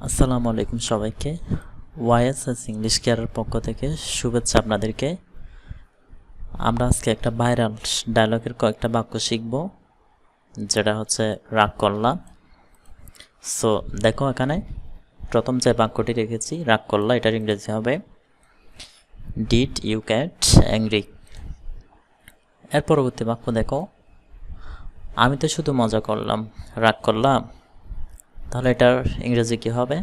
আসসালামু আলাইকুম সবাইকে। ওয়াইএসএস ইংলিশ কেয়ারের পক্ষ থেকে শুভেচ্ছা আপনাদেরকে। আমরা আজকে একটা ভাইরাল ডায়লগের কয়েকটা বাক্য শিখব, যেটা হচ্ছে রাগ করলা। সো দেখো, এখানে প্রথম যে বাক্যটি রেখেছি রাগ করলা, এটার ইংরেজি হবে ডিড ইউ গেট অ্যাংরি। এর পরবর্তী বাক্য দেখো, আমি তো শুধু মজা করলাম, রাগ করলাম। তাহলে এটার ইংরেজি কী হবে?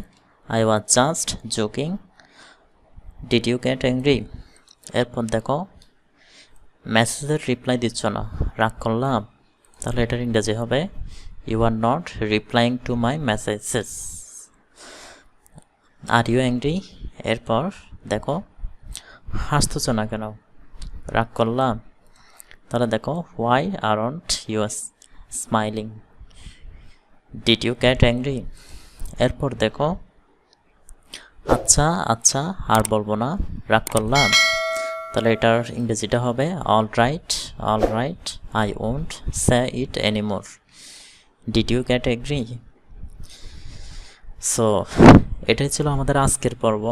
I was just joking, did you get angry. এরপর দেখো, মেসেজের রিপ্লাই দিচ্ছ না, রাগ করলাম। তাহলে এটার ইংরেজি হবে you are not replying to my messages, are you angry. এরপর দেখো, হাসতেছ না কেন, রাগ করলাম। তাহলে দেখো, why aren't you smiling, did you get angry. এরপর দেখো, আচ্ছা আচ্ছা আর বলবো না, রাগ করলাম। তাহলে এটার ইংরেজিটা হবে all right I won't say it anymore, did you get agree. So এটাই ছিল আমাদের আজকের পর্ব।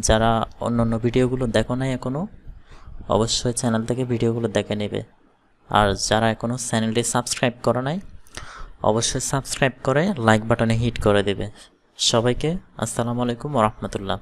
যারা অন্য ভিডিওগুলো দেখো নাই এখনও, অবশ্যই চ্যানেল থেকে ভিডিওগুলো দেখে নেবে। আর যারা এখনও চ্যানেলটি সাবস্ক্রাইব করে নাই, অবশ্যই সাবস্ক্রাইব করে লাইক বাটনে হিট করে দেবে। সবাইকে আসসালামু আলাইকুম ওয়া রাহমাতুল্লাহ।